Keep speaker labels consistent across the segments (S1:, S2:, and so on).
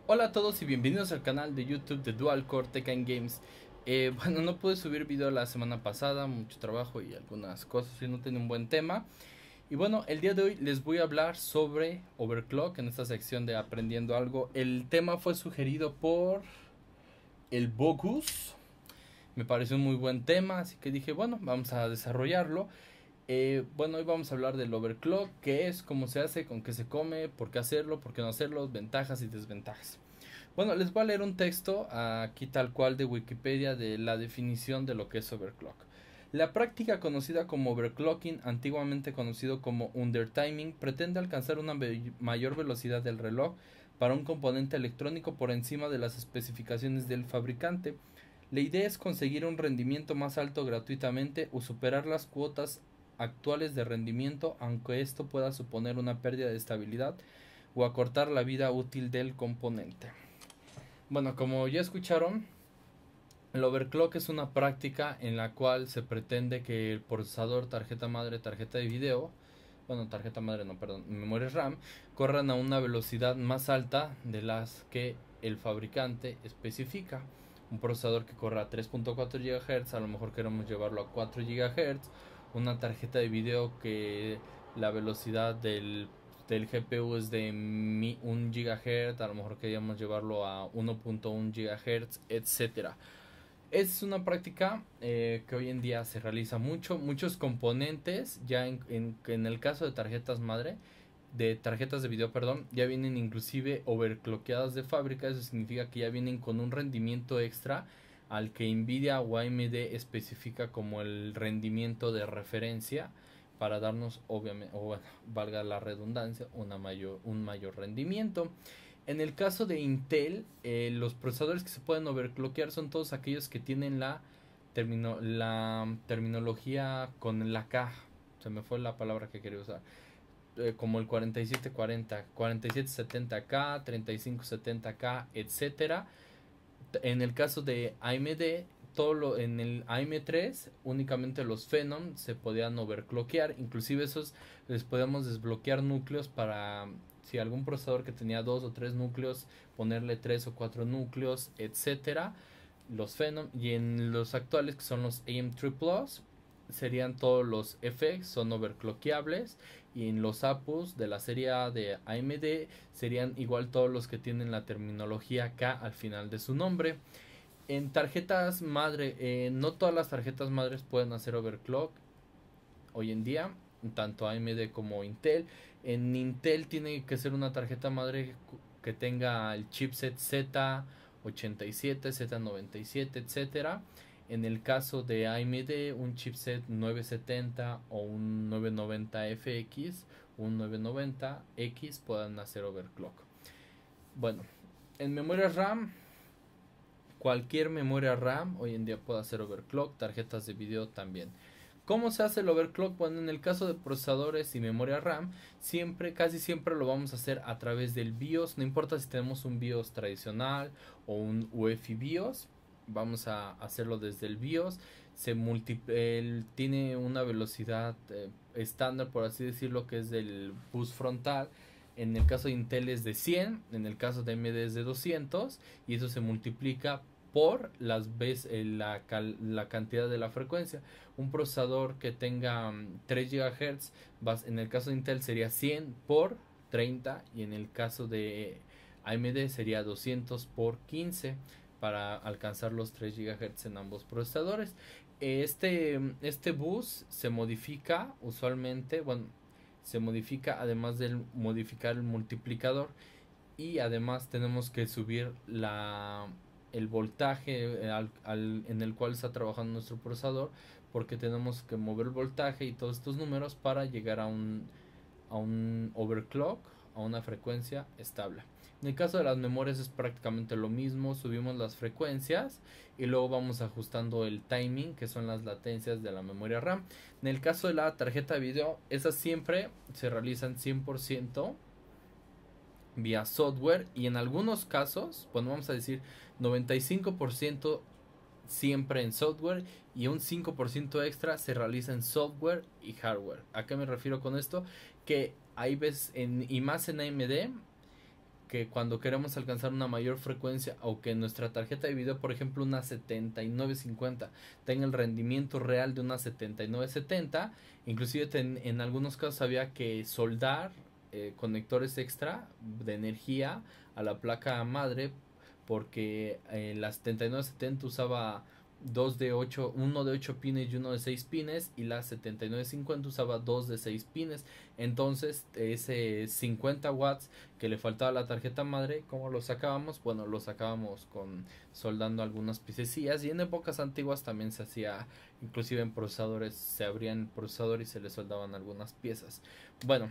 S1: Hola a todos y bienvenidos al canal de YouTube de Dual Core Tech and Games. Bueno, no pude subir video la semana pasada, mucho trabajo y algunas cosas y no tenía un buen tema. Y bueno, el día de hoy les voy a hablar sobre Overclock en esta sección de Aprendiendo Algo. El tema fue sugerido por el Bogus. Me pareció un muy buen tema, así que dije, bueno, vamos a desarrollarlo. Bueno, hoy vamos a hablar del overclock, qué es, cómo se hace, con qué se come, por qué hacerlo, por qué no hacerlo, ventajas y desventajas. Bueno, les voy a leer un texto aquí tal cual de Wikipedia de la definición de lo que es overclock. La práctica conocida como overclocking, antiguamente conocido como undertiming, pretende alcanzar una mayor velocidad del reloj para un componente electrónico por encima de las especificaciones del fabricante. La idea es conseguir un rendimiento más alto gratuitamente o superar las cuotas actuales de rendimiento, aunque esto pueda suponer una pérdida de estabilidad o acortar la vida útil del componente. Bueno, como ya escucharon, el overclock es una práctica en la cual se pretende que el procesador, tarjeta madre, tarjeta de video, bueno, tarjeta madre no, perdón, memoria RAM, corran a una velocidad más alta de las que el fabricante especifica. Un procesador que corra a 3.4 GHz, a lo mejor queremos llevarlo a 4 GHz. Una tarjeta de video que la velocidad del GPU es de 1 GHz, a lo mejor queríamos llevarlo a 1.1 GHz, etcétera. Es una práctica que hoy en día se realiza mucho, muchos componentes, ya en el caso de tarjetas madre, de tarjetas de video, perdón, ya vienen inclusive overclockeadas de fábrica. Eso significa que ya vienen con un rendimiento extra al que Nvidia o AMD especifica como el rendimiento de referencia para darnos, obviamente, o bueno, valga la redundancia, un mayor rendimiento. En el caso de Intel, los procesadores que se pueden overclockear son todos aquellos que tienen la terminología con la K. Se me fue la palabra que quería usar. Como el 4740, 4770K, 3570K, etcétera. En el caso de AMD, en el AM3 únicamente los Phenom se podían overclockear, inclusive esos les podíamos desbloquear núcleos para si algún procesador que tenía 2 o 3 núcleos, ponerle 3 o 4 núcleos, etcétera. Los Phenom, y en los actuales que son los AM3 Plus serían todos los FX, son overclockeables, y en los APUs de la serie A de AMD serían igual todos los que tienen la terminología K al final de su nombre. En tarjetas madre, no todas las tarjetas madres pueden hacer overclock hoy en día, tanto AMD como Intel. En Intel tiene que ser una tarjeta madre que tenga el chipset Z87, Z97, etcétera. En el caso de AMD, un chipset 970 o un 990FX, un 990X puedan hacer overclock. Bueno, en memoria RAM, cualquier memoria RAM hoy en día puede hacer overclock, tarjetas de video también. ¿Cómo se hace el overclock? Bueno, en el caso de procesadores y memoria RAM, casi siempre lo vamos a hacer a través del BIOS. No importa si tenemos un BIOS tradicional o un UEFI BIOS, vamos a hacerlo desde el BIOS. Tiene una velocidad estándar, por así decirlo, que es del bus frontal. En el caso de Intel es de 100, en el caso de AMD es de 200, y eso se multiplica por las veces la cantidad de la frecuencia. Un procesador que tenga 3 GHz, en el caso de Intel sería 100 por 30, y en el caso de AMD sería 200 por 15 para alcanzar los 3 GHz en ambos procesadores. Este bus se modifica usualmente, bueno, se modifica además de modificar el multiplicador, y además tenemos que subir el voltaje en el cual está trabajando nuestro procesador, porque tenemos que mover el voltaje y todos estos números para llegar a un overclock, a una frecuencia estable. En el caso de las memorias es prácticamente lo mismo, subimos las frecuencias y luego vamos ajustando el timing, que son las latencias de la memoria RAM. En el caso de la tarjeta de video, esas siempre se realizan 100% vía software, y en algunos casos, bueno, vamos a decir 95% siempre en software, y un 5% extra se realiza en software y hardware. ¿A qué me refiero con esto? Que hay veces, y más en AMD, que cuando queremos alcanzar una mayor frecuencia o que nuestra tarjeta de video, por ejemplo una 7950, tenga el rendimiento real de una 7970, inclusive en algunos casos había que soldar conectores extra de energía a la placa madre, porque la 7970 usaba dos de 8, uno de 8 pines y uno de 6 pines, y la 7950 usaba dos de 6 pines. Entonces ese 50 watts que le faltaba a la tarjeta madre, ¿cómo lo sacábamos? Bueno, lo sacábamos con soldando algunas piececillas, y en épocas antiguas también se hacía, inclusive en procesadores se abrían el procesador y se le soldaban algunas piezas. Bueno,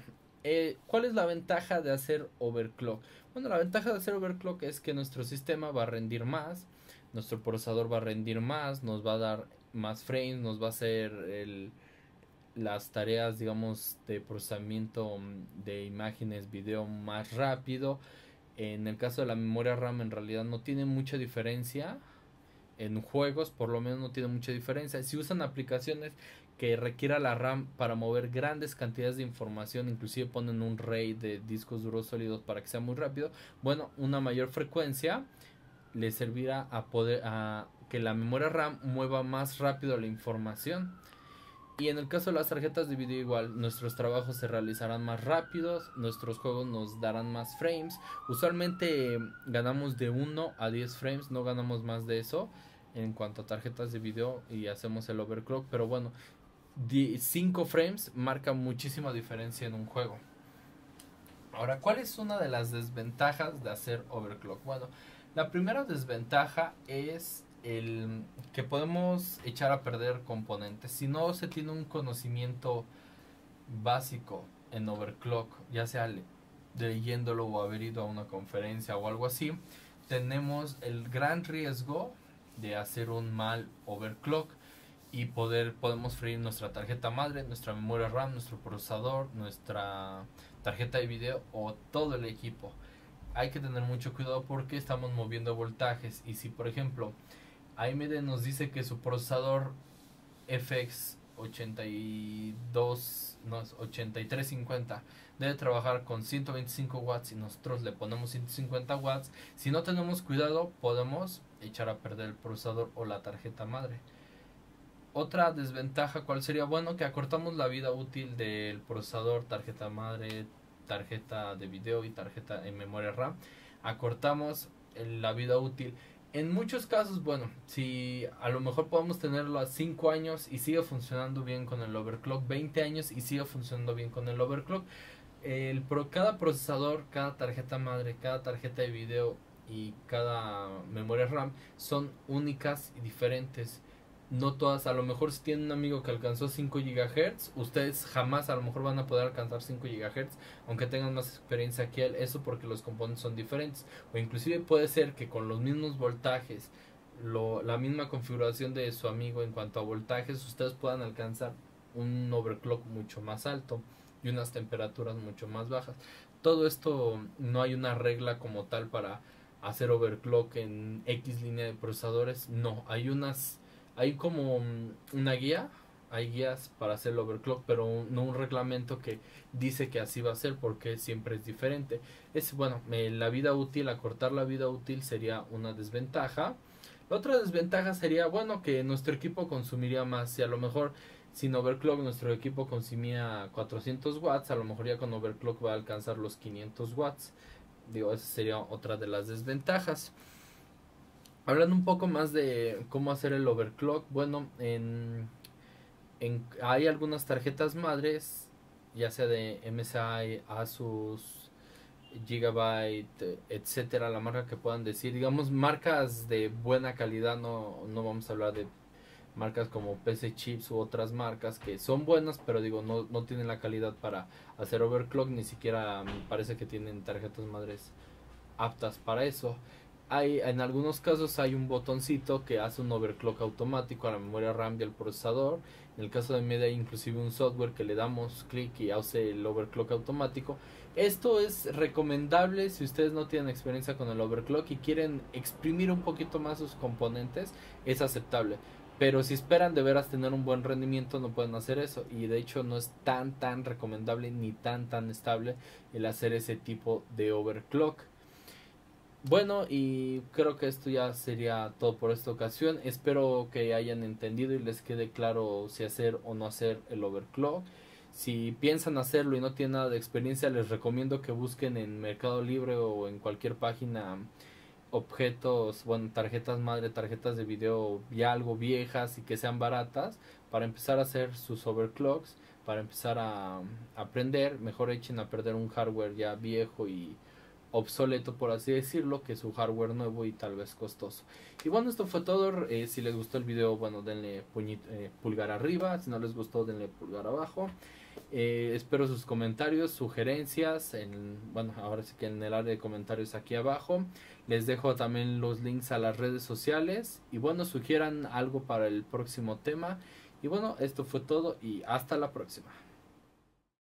S1: ¿cuál es la ventaja de hacer overclock? Bueno, la ventaja de hacer overclock es que nuestro sistema va a rendir más, nuestro procesador va a rendir más, nos va a dar más frames, nos va a hacer las tareas, digamos, de procesamiento de imágenes, video más rápido. En el caso de la memoria RAM, en realidad no tiene mucha diferencia. En juegos, por lo menos, no tiene mucha diferencia. Si usan aplicaciones que requiera la RAM para mover grandes cantidades de información, inclusive ponen un RAID de discos duros sólidos para que sea muy rápido, bueno, una mayor frecuencia le servirá a que la memoria RAM mueva más rápido la información. Y en el caso de las tarjetas de video igual, nuestros trabajos se realizarán más rápidos, nuestros juegos nos darán más frames. Usualmente ganamos de 1 a 10 frames, no ganamos más de eso en cuanto a tarjetas de video y hacemos el overclock. Pero bueno, 5 frames marca muchísima diferencia en un juego. Ahora, ¿cuál es una de las desventajas de hacer overclock? Bueno, la primera desventaja es el que podemos echar a perder componentes. Si no se tiene un conocimiento básico en overclock, ya sea leyéndolo o haber ido a una conferencia o algo así, tenemos el gran riesgo de hacer un mal overclock y podemos freír nuestra tarjeta madre, nuestra memoria RAM, nuestro procesador, nuestra tarjeta de video o todo el equipo. Hay que tener mucho cuidado porque estamos moviendo voltajes, y si por ejemplo AMD nos dice que su procesador FX 8350 debe trabajar con 125 watts y nosotros le ponemos 150 watts, si no tenemos cuidado podemos echar a perder el procesador o la tarjeta madre. Otra desventaja, ¿cuál sería? Bueno, que acortamos la vida útil del procesador, tarjeta madre, tarjeta de video y tarjeta en memoria RAM. Acortamos la vida útil. En muchos casos, bueno, si a lo mejor podemos tenerlo a 5 años y sigue funcionando bien con el overclock, 20 años y sigue funcionando bien con el overclock. Cada procesador, cada tarjeta madre, cada tarjeta de video y cada memoria RAM son únicas y diferentes. No todas, a lo mejor si tienen un amigo que alcanzó 5 GHz, ustedes jamás a lo mejor van a poder alcanzar 5 GHz, aunque tengan más experiencia que él, eso porque los componentes son diferentes. O inclusive puede ser que con los mismos voltajes, la misma configuración de su amigo en cuanto a voltajes, ustedes puedan alcanzar un overclock mucho más alto y unas temperaturas mucho más bajas. Todo esto no hay una regla como tal para hacer overclock en X línea de procesadores, no, hay como una guía, hay guías para hacer el overclock, pero no un reglamento que dice que así va a ser, porque siempre es diferente. Bueno, la vida útil, acortar la vida útil sería una desventaja. La otra desventaja sería, bueno, que nuestro equipo consumiría más. Si a lo mejor sin overclock nuestro equipo consumía 400 watts, a lo mejor ya con overclock va a alcanzar los 500 watts. Digo, esa sería otra de las desventajas. Hablando un poco más de cómo hacer el overclock, bueno, hay algunas tarjetas madres, ya sea de MSI, Asus, Gigabyte, etcétera, la marca que puedan decir, digamos marcas de buena calidad, no vamos a hablar de marcas como PC Chips u otras marcas que son buenas, pero digo, no tienen la calidad para hacer overclock, ni siquiera me parece que tienen tarjetas madres aptas para eso. En algunos casos hay un botoncito que hace un overclock automático a la memoria RAM y al procesador. En el caso de AMD hay inclusive un software que le damos clic y hace el overclock automático. Esto es recomendable si ustedes no tienen experiencia con el overclock y quieren exprimir un poquito más sus componentes, es aceptable. Pero si esperan de veras tener un buen rendimiento, no pueden hacer eso, y de hecho no es tan recomendable ni tan estable el hacer ese tipo de overclock. Bueno, y creo que esto ya sería todo por esta ocasión. Espero que hayan entendido y les quede claro si hacer o no hacer el overclock. Si piensan hacerlo y no tienen nada de experiencia, les recomiendo que busquen en Mercado Libre o en cualquier página objetos, bueno, tarjetas madre, tarjetas de video ya algo viejas y que sean baratas para empezar a hacer sus overclocks, para empezar a aprender. Mejor echen a perder un hardware ya viejo y obsoleto, por así decirlo, que su hardware nuevo y tal vez costoso. Y bueno, esto fue todo. Si les gustó el video, bueno, denle pulgar arriba. Si no les gustó, denle pulgar abajo. Espero sus comentarios, sugerencias, bueno, ahora sí que en el área de comentarios aquí abajo. Les dejo también los links a las redes sociales. Y bueno, sugieran algo para el próximo tema. Y bueno, esto fue todo y hasta la próxima.